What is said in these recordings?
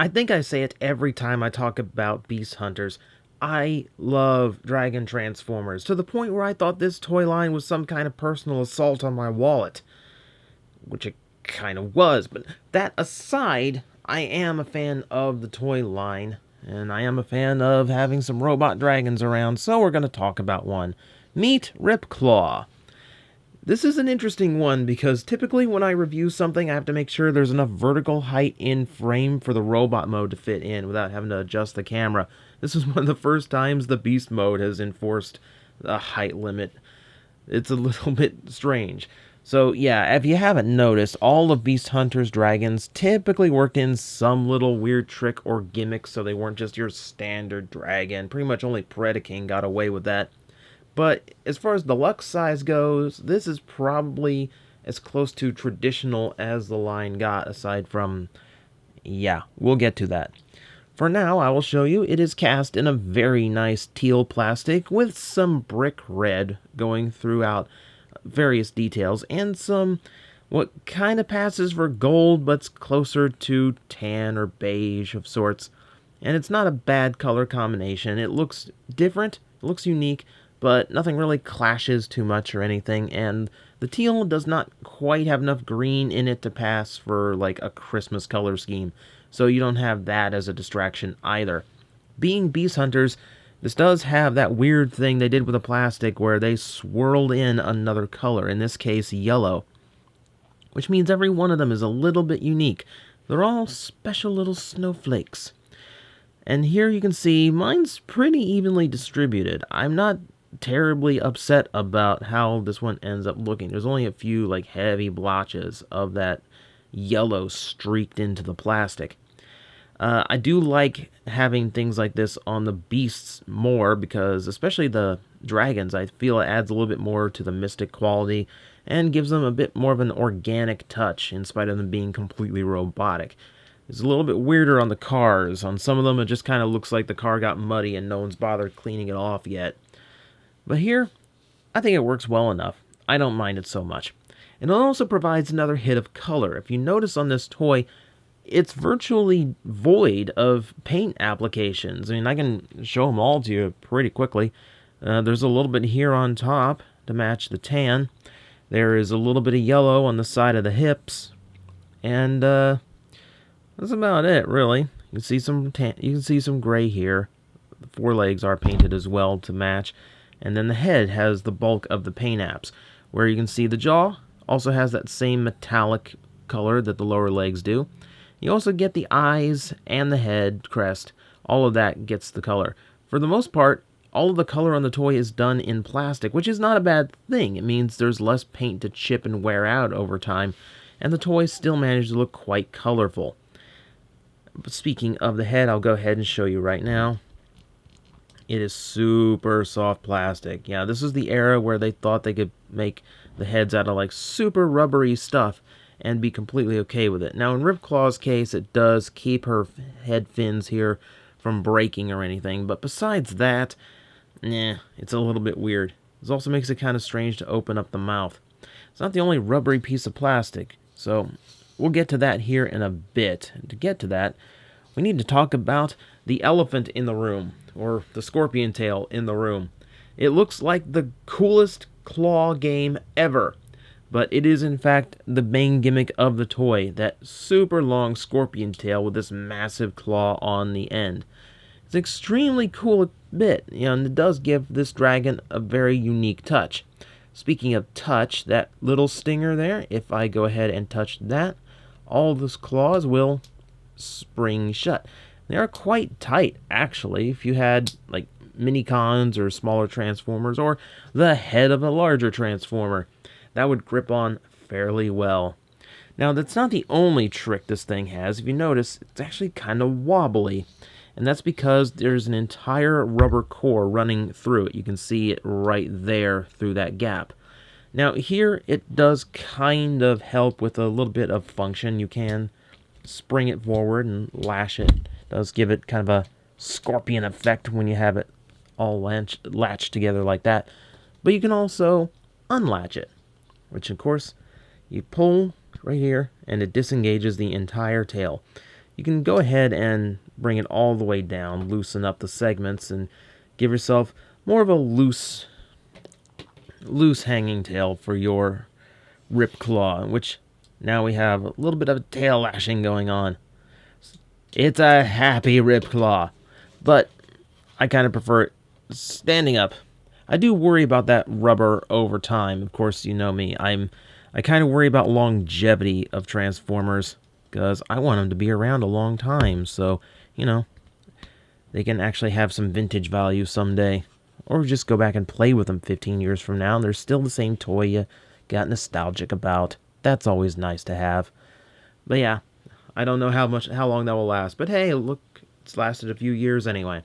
I think I say it every time I talk about Beast Hunters. I love Dragon Transformers, to the point where I thought this toy line was some kind of personal assault on my wallet. Which it kind of was, but that aside, I am a fan of the toy line, and I am a fan of having some robot dragons around, so we're going to talk about one. Meet Ripclaw. This is an interesting one because typically when I review something, I have to make sure there's enough vertical height in frame for the robot mode to fit in without having to adjust the camera. This is one of the first times the beast mode has enforced a height limit. It's a little bit strange. So yeah, if you haven't noticed, all of Beast Hunter's dragons typically worked in some little weird trick or gimmick, so they weren't just your standard dragon. Pretty much only Predaking got away with that. But as far as deluxe size goes, this is probably as close to traditional as the line got, aside from... yeah, we'll get to that. For now, I will show you it is cast in a very nice teal plastic with some brick red going throughout various details, and some what kind of passes for gold but's closer to tan or beige of sorts. And it's not a bad color combination. It looks different, it looks unique, but nothing really clashes too much or anything, and the teal does not quite have enough green in it to pass for like a Christmas color scheme, so you don't have that as a distraction either. Being Beast Hunters, this does have that weird thing they did with the plastic where they swirled in another color, in this case yellow, which means every one of them is a little bit unique. They're all special little snowflakes. And here you can see mine's pretty evenly distributed. I'm not terribly upset about how this one ends up looking. There's only a few like heavy blotches of that yellow streaked into the plastic. I do like having things like this on the beasts more because, especially the dragons, I feel it adds a little bit more to the mystic quality and gives them a bit more of an organic touch in spite of them being completely robotic. It's a little bit weirder on the cars. On some of them, it just kind of looks like the car got muddy and no one's bothered cleaning it off yet. But here, I think it works well enough. I don't mind it so much. And it also provides another hit of color. If you notice on this toy, it's virtually void of paint applications. I mean, I can show them all to you pretty quickly. There's a little bit here on top to match the tan. There is a little bit of yellow on the side of the hips. And that's about it, really. You can see some you can see some gray here. The forelegs are painted as well to match. And then the head has the bulk of the paint apps, where you can see the jaw also has that same metallic color that the lower legs do. You also get the eyes and the head crest. All of that gets the color. For the most part, all of the color on the toy is done in plastic, which is not a bad thing. It means there's less paint to chip and wear out over time, and the toy still manages to look quite colorful. But speaking of the head, I'll go ahead and show you right now. It is super soft plastic. Yeah, this is the era where they thought they could make the heads out of like super rubbery stuff and be completely okay with it. Now in Ripclaw's case, it does keep her head fins here from breaking or anything, but besides that, it's a little bit weird. This also makes it kind of strange to open up the mouth. It's not the only rubbery piece of plastic, so we'll get to that here in a bit. And to get to that, we need to talk about the elephant in the room, or the scorpion tail in the room. It looks like the coolest claw game ever, but it is in fact the main gimmick of the toy, that super long scorpion tail with this massive claw on the end. It's an extremely cool bit, and it does give this dragon a very unique touch. Speaking of touch, that little stinger there, if I go ahead and touch that, all of those claws will spring shut. They are quite tight, actually. If you had like mini-cons or smaller transformers, or the head of a larger transformer, that would grip on fairly well. Now, that's not the only trick this thing has. If you notice, it's actually kind of wobbly, and that's because there's an entire rubber core running through it. You can see it right there through that gap. Now, here it does kind of help with a little bit of function. You can spring it forward and lash it. It does give it kind of a scorpion effect when you have it all latched together like that. But you can also unlatch it, which of course you pull right here and it disengages the entire tail. you can go ahead and bring it all the way down, loosen up the segments, and give yourself more of a loose hanging tail for your Ripclaw, which now we have a little bit of tail lashing going on. It's a happy Ripclaw, but I kind of prefer it standing up. I do worry about that rubber over time. Of course, you know me. I kind of worry about longevity of Transformers, because I want them to be around a long time, so, you know, they can actually have some vintage value someday. Or just go back and play with them 15 years from now, and they're still the same toy you got nostalgic about. That's always nice to have. But yeah, I don't know how long that will last. But hey, look, it's lasted a few years anyway.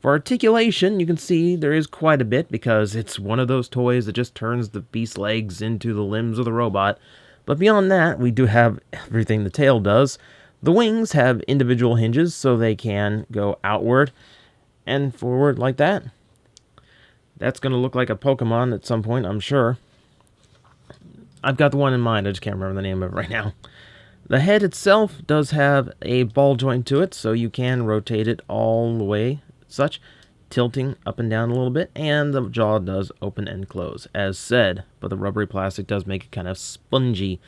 For articulation, you can see there is quite a bit, because it's one of those toys that just turns the beast's legs into the limbs of the robot. But beyond that, we do have everything the tail does. The wings have individual hinges, so they can go outward and forward like that. That's going to look like a Pokemon at some point, I'm sure. I've got the one in mind, I just can't remember the name of it right now. The head itself does have a ball joint to it, so you can rotate it all the way, such, tilting up and down a little bit, and the jaw does open and close, as said, but the rubbery plastic does make it kind of spongy.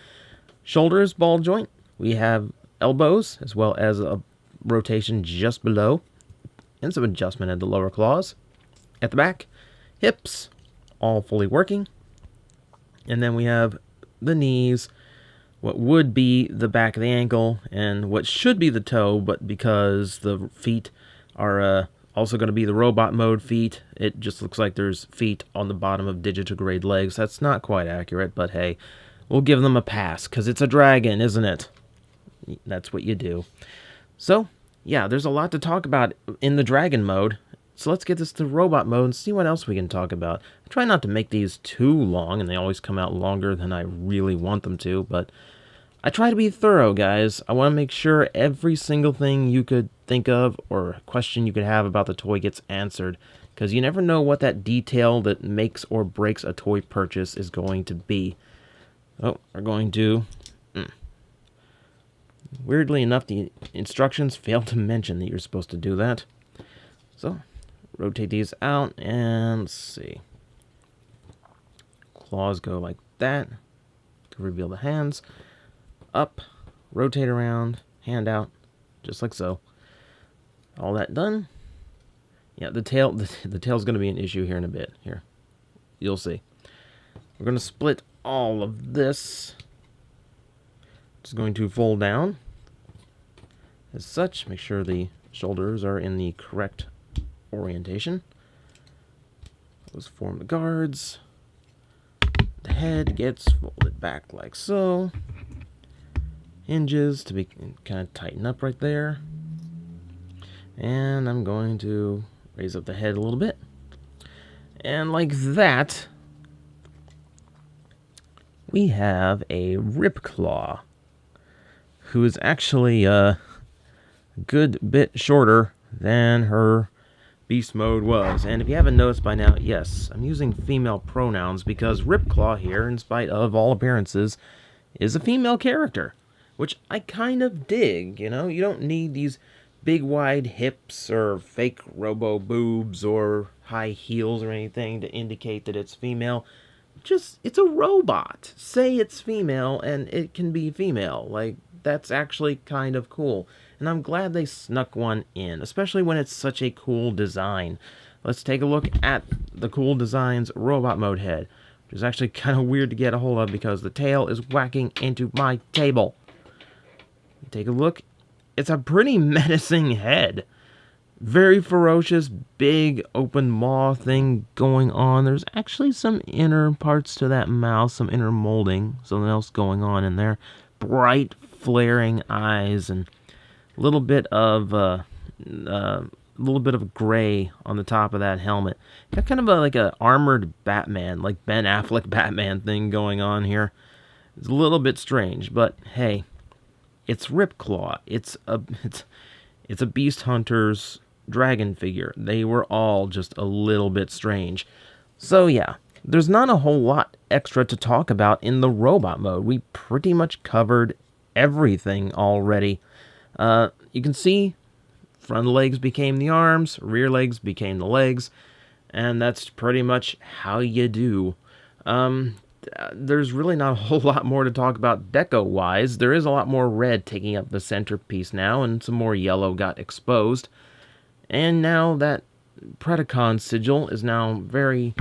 Shoulders, ball joint. We have elbows, as well as a rotation just below, and some adjustment at the lower claws. At the back, hips, all fully working. And then we have the knees, what would be the back of the ankle, and what should be the toe, but because the feet are also going to be the robot mode feet, it just looks like there's feet on the bottom of digitigrade legs. That's not quite accurate, but hey, we'll give them a pass, because it's a dragon, isn't it? That's what you do. So, yeah, there's a lot to talk about in the dragon mode. So let's get this to robot mode and see what else we can talk about. I try not to make these too long, and they always come out longer than I really want them to, but I try to be thorough, guys. I want to make sure every single thing you could think of or question you could have about the toy gets answered, because you never know what that detail that makes or breaks a toy purchase is going to be. Oh, we're going to... Weirdly enough, the instructions fail to mention that you're supposed to do that. So... rotate these out, and let's see. Claws go like that to reveal the hands. Up, rotate around, hand out, just like so. All that done. Yeah, the tail's going to be an issue here in a bit. Here, you'll see. We're going to split all of this. It's going to fold down as such. Make sure the shoulders are in the correct orientation. Those form the guards. The head gets folded back like so. Hinges to be kind of tighten up right there. And I'm going to raise up the head a little bit. And like that, we have a Ripclaw, who is actually a good bit shorter than her beast mode was. And if you haven't noticed by now, yes, I'm using female pronouns because Ripclaw here, in spite of all appearances, is a female character, which I kind of dig, you know? You don't need these big wide hips or fake robo boobs or high heels or anything to indicate that it's female. Just, it's a robot. Say it's female and it can be female. Like, that's actually kind of cool. And I'm glad they snuck one in, especially when it's such a cool design. Let's take a look at the cool design's robot mode head, which is actually kind of weird to get a hold of because the tail is whacking into my table. Take a look. It's a pretty menacing head. Very ferocious, big, open maw thing going on. There's actually some inner parts to that mouth, some inner molding, something else going on in there. Bright, flaring eyes, and a little bit of gray on the top of that helmet. Got kind of like a armored Batman, like Ben Affleck Batman thing going on here. It's a little bit strange, but hey, it's Ripclaw. It's a Beast Hunter's dragon figure. They were all just a little bit strange. So yeah, there's not a whole lot extra to talk about in the robot mode. We pretty much covered everything already. You can see front legs became the arms, rear legs became the legs, and that's pretty much how you do. There's really not a whole lot more to talk about deco-wise. There is a lot more red taking up the centerpiece now, and some more yellow got exposed. And now that Predacon sigil is now very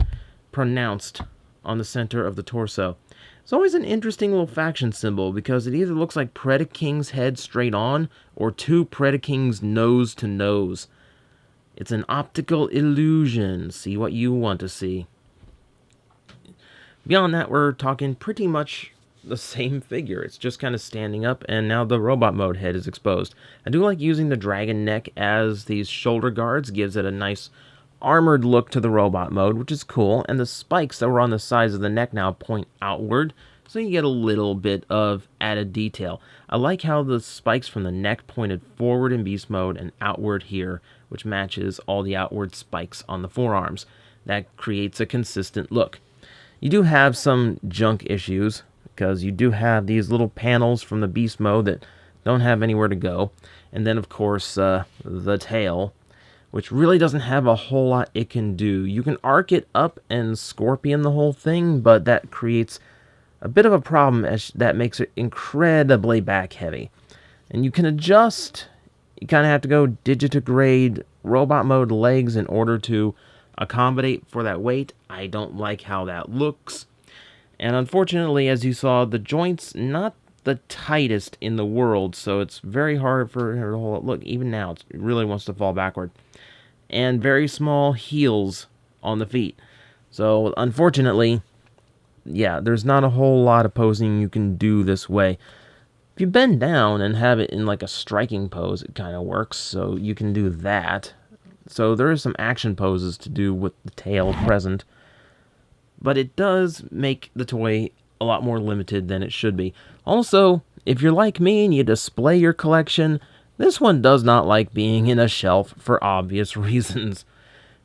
pronounced on the center of the torso. It's always an interesting little faction symbol because it either looks like Predaking's head straight on or two Predaking's nose to nose. It's an optical illusion. See what you want to see. Beyond that, we're talking pretty much the same figure. It's just kind of standing up, and now the robot mode head is exposed. I do like using the dragon neck as these shoulder guards. Gives it a nice armored look to the robot mode, which is cool. And the spikes that were on the sides of the neck now point outward, so you get a little bit of added detail. I like how the spikes from the neck pointed forward in beast mode and outward here, which matches all the outward spikes on the forearms. That creates a consistent look. You do have some junk issues, because you do have these little panels from the beast mode that don't have anywhere to go. And then, of course, the tail, which really doesn't have a whole lot it can do. You can arc it up and scorpion the whole thing, but that creates a bit of a problem, as that makes it incredibly back heavy. And you can adjust. You kind of have to go digitigrade robot mode legs in order to accommodate for that weight. I don't like how that looks. And unfortunately, as you saw, the joint's not the tightest in the world, so it's very hard for her to hold. Look, even now, it really wants to fall backward. And very small heels on the feet. So, unfortunately, yeah, there's not a whole lot of posing you can do this way. If you bend down and have it in like a striking pose, it kind of works, so you can do that. So there are some action poses to do with the tail present. But it does make the toy a lot more limited than it should be. Also, if you're like me and you display your collection, this one does not like being in a shelf for obvious reasons.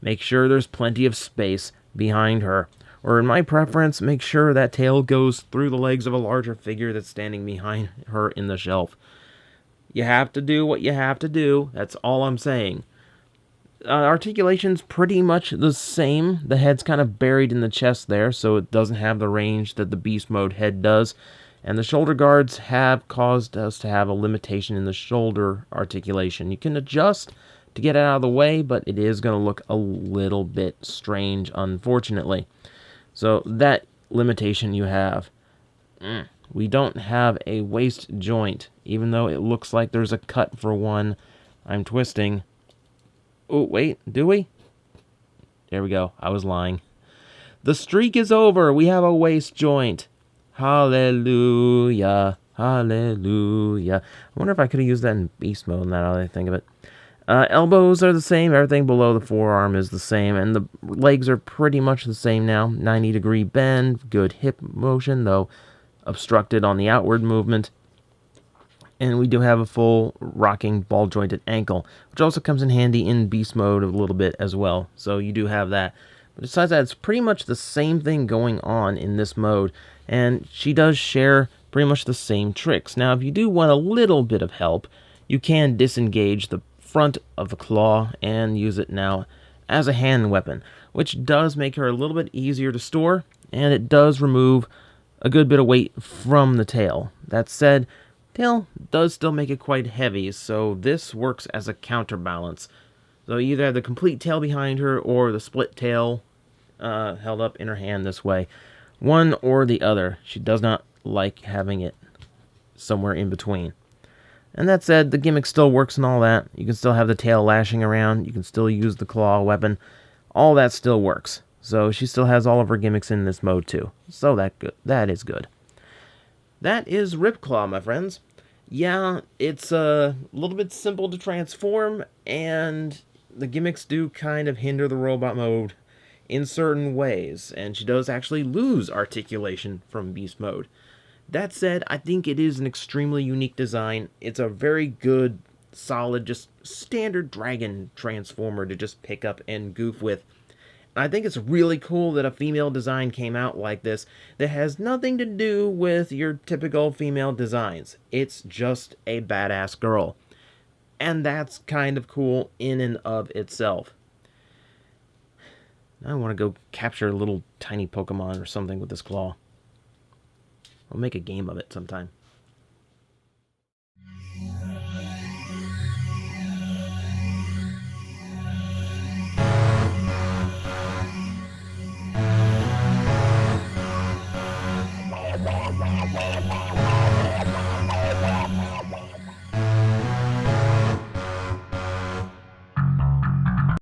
Make sure there's plenty of space behind her. Or in my preference, make sure that tail goes through the legs of a larger figure that's standing behind her in the shelf. You have to do what you have to do. That's all I'm saying. Articulation's pretty much the same. The head's kind of buried in the chest there, so it doesn't have the range that the beast mode head does. And the shoulder guards have caused us to have a limitation in the shoulder articulation. You can adjust to get it out of the way, but it is going to look a little bit strange, unfortunately. So that limitation you have. We don't have a waist joint, even though it looks like there's a cut for one. I'm twisting. Oh, wait, do we? There we go. I was lying. The streak is over. We have a waist joint. Hallelujah. Hallelujah. I wonder if I could have used that in beast mode now that I think of it. Elbows are the same. Everything below the forearm is the same. And the legs are pretty much the same now. 90-degree bend. Good hip motion, though obstructed on the outward movement. And we do have a full rocking ball-jointed ankle, which also comes in handy in beast mode a little bit as well. So you do have that. But besides that, it's pretty much the same thing going on in this mode. And she does share pretty much the same tricks. Now, if you do want a little bit of help, you can disengage the front of the claw and use it now as a hand weapon, which does make her a little bit easier to store, and it does remove a good bit of weight from the tail. That said, tail does still make it quite heavy, so this works as a counterbalance. So you either have the complete tail behind her or the split tail held up in her hand this way. One or the other. She does not like having it somewhere in between. And that said, the gimmick still works and all that. You can still have the tail lashing around. You can still use the claw weapon. All that still works. So she still has all of her gimmicks in this mode too. So that is good. That is Ripclaw, my friends. Yeah, it's a little bit simple to transform, and the gimmicks do kind of hinder the robot mode in certain ways, and she does actually lose articulation from beast mode. That said, I think it is an extremely unique design. It's a very good, solid, just standard dragon transformer to just pick up and goof with. I think it's really cool that a female design came out like this that has nothing to do with your typical female designs. It's just a badass girl. And that's kind of cool in and of itself. Now I want to go capture a little tiny Pokemon or something with this claw. I'll make a game of it sometime.